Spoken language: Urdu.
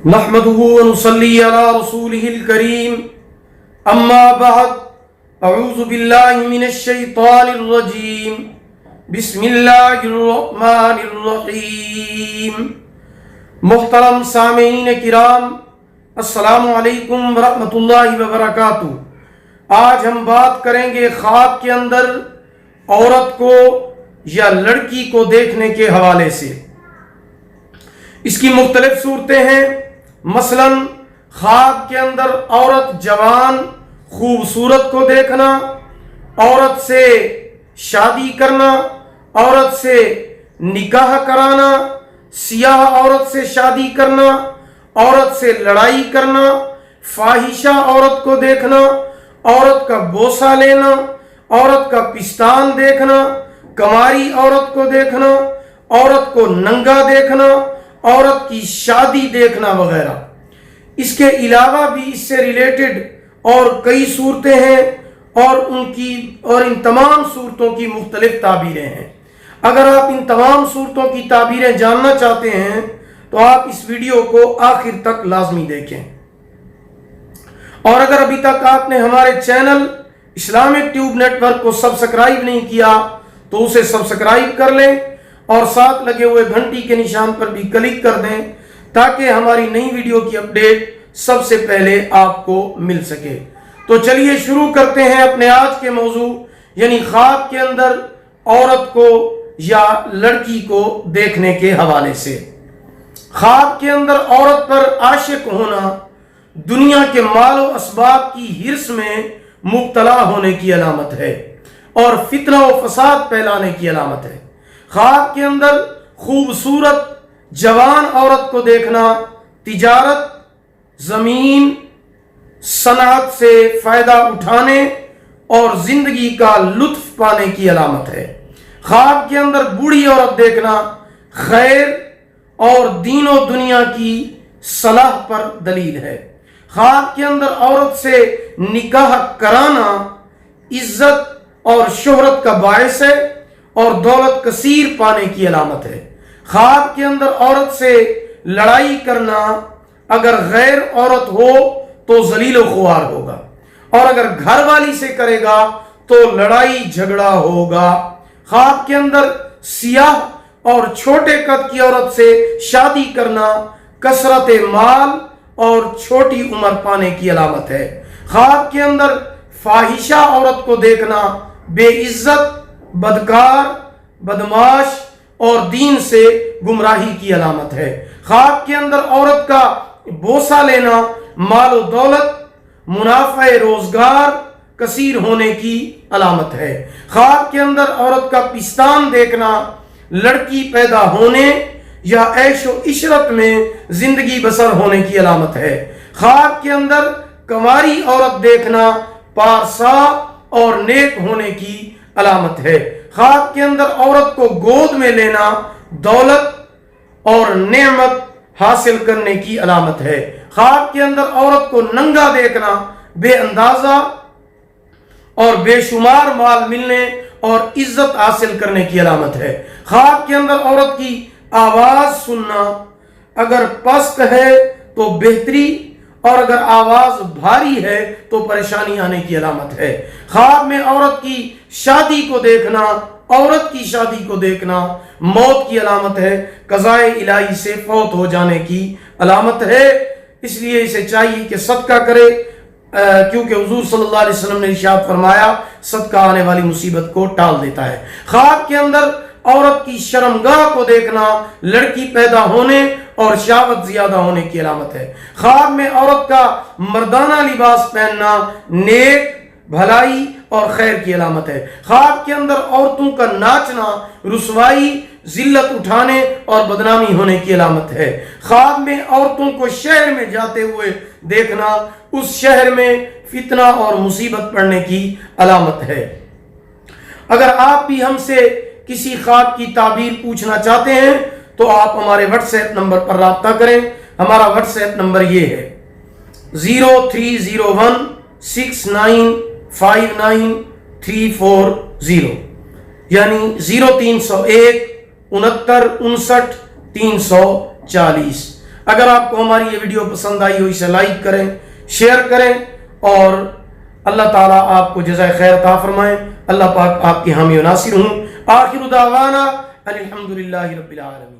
نحمده ونصلي على رسوله الكريم اما بعد اعوذ باللہ من الشیطان الرجیم بسم اللہ الرحمن الرحیم۔ محترم سامعین کرام، السلام علیکم ورحمۃ اللہ وبرکاتہ۔ آج ہم بات کریں گے خواب کے اندر عورت کو یا لڑکی کو دیکھنے کے حوالے سے۔ اس کی مختلف صورتیں ہیں، مثلا خواب کے اندر عورت جوان خوبصورت کو دیکھنا، عورت سے شادی کرنا، عورت سے نکاح کرانا، سیاہ عورت سے شادی کرنا، عورت سے لڑائی کرنا، فاحشہ عورت کو دیکھنا، عورت کا بوسہ لینا، عورت کا پستان دیکھنا، کنواری عورت کو دیکھنا، عورت کو ننگا دیکھنا، عورت کی شادی دیکھنا وغیرہ۔ اس کے علاوہ بھی اس سے ریلیٹڈ اور کئی صورتیں ہیں اور ان تمام صورتوں کی مختلف تعبیریں ہیں۔ اگر آپ ان تمام صورتوں کی تعبیریں جاننا چاہتے ہیں تو آپ اس ویڈیو کو آخر تک لازمی دیکھیں، اور اگر ابھی تک آپ نے ہمارے channel Islamic Tube Network کو سبسکرائب نہیں کیا تو اسے سبسکرائب کر لیں اور ساتھ لگے ہوئے گھنٹی کے نشان پر بھی کلک کر دیں تاکہ ہماری نئی ویڈیو کی اپڈیٹ سب سے پہلے آپ کو مل سکے۔ تو چلیے شروع کرتے ہیں اپنے آج کے موضوع، یعنی خواب کے اندر عورت کو یا لڑکی کو دیکھنے کے حوالے سے۔ خواب کے اندر عورت پر عاشق ہونا دنیا کے مال و اسباب کی ہرس میں مبتلا ہونے کی علامت ہے اور فتنہ و فساد پھیلانے کی علامت ہے۔ خواب کے اندر خوبصورت جوان عورت کو دیکھنا تجارت، زمین، صنعت سے فائدہ اٹھانے اور زندگی کا لطف پانے کی علامت ہے۔ خواب کے اندر بوڑھی عورت دیکھنا خیر اور دین و دنیا کی صلاح پر دلیل ہے۔ خواب کے اندر عورت سے نکاح کرانا عزت اور شہرت کا باعث ہے اور دولت کثیر پانے کی علامت ہے۔ خواب کے اندر عورت سے لڑائی کرنا اگر غیر عورت ہو تو ذلیل و خوار ہوگا، اور اگر گھر والی سے کرے گا تو لڑائی جھگڑا ہوگا۔ خواب کے اندر سیاہ اور چھوٹے قد کی عورت سے شادی کرنا کثرت مال اور چھوٹی عمر پانے کی علامت ہے۔ خواب کے اندر فاحشہ عورت کو دیکھنا بے عزت، بدکار، بدماش اور دین سے گمراہی کی علامت ہے۔ خواب کے اندر عورت کا بوسہ لینا مال و دولت، منافع روزگار کثیر ہونے کی علامت ہے۔ خواب کے اندر عورت کا پستان دیکھنا لڑکی پیدا ہونے یا عیش و عشرت میں زندگی بسر ہونے کی علامت ہے۔ خواب کے اندر کنواری عورت دیکھنا پارسا اور نیک ہونے کی علامت ہے۔ خواب کے اندر عورت کو گود میں لینا دولت اور نعمت حاصل کرنے کی علامت ہے۔ خواب کے اندر عورت کو ننگا دیکھنا بے اندازہ اور بے شمار مال ملنے اور عزت حاصل کرنے کی علامت ہے۔ خواب کے اندر عورت کی آواز سننا اگر پست ہے تو بہتری اور اگر آواز بھاری ہے تو پریشانی آنے کی علامت ہے۔ خواب میں عورت کی شادی کو دیکھنا، عورت کی شادی کو دیکھنا موت کی علامت ہے، قضائے الہی سے فوت ہو جانے کی علامت ہے۔ اس لیے اسے چاہیے کہ صدقہ کرے، کیونکہ حضور صلی اللہ علیہ وسلم نے ارشاد فرمایا صدقہ آنے والی مصیبت کو ٹال دیتا ہے۔ خواب کے اندر عورت کی شرمگاہ کو دیکھنا لڑکی پیدا ہونے اور شہوت زیادہ ہونے کی علامت ہے۔ خواب میں عورت کا مردانہ لباس پہننا نیک، بھلائی اور خیر کی علامت ہے۔ خواب کے اندر عورتوں کا ناچنا رسوائی، ذلت اٹھانے اور بدنامی ہونے کی علامت ہے۔ خواب میں عورتوں کو شہر میں جاتے ہوئے دیکھنا اس شہر میں فتنہ اور مصیبت پڑنے کی علامت ہے۔ اگر آپ بھی ہم سے کسی خواب کی تعبیر پوچھنا چاہتے ہیں تو آپ ہمارے واٹس ایپ نمبر پر رابطہ کریں۔ ہمارا واٹس ایپ نمبر یہ ہے 0301695940، یعنی 0301 69 59 340۔ اگر آپ کو ہماری یہ ویڈیو پسند آئی ہو اسے لائک کریں، شیئر کریں، اور اللہ تعالیٰ آپ کو جزائے خیر عطا فرمائیں۔ اللہ پاک آپ کی حامی و ناصر ہوں۔ آخر دعوانا الحمدللہ رب العالمین۔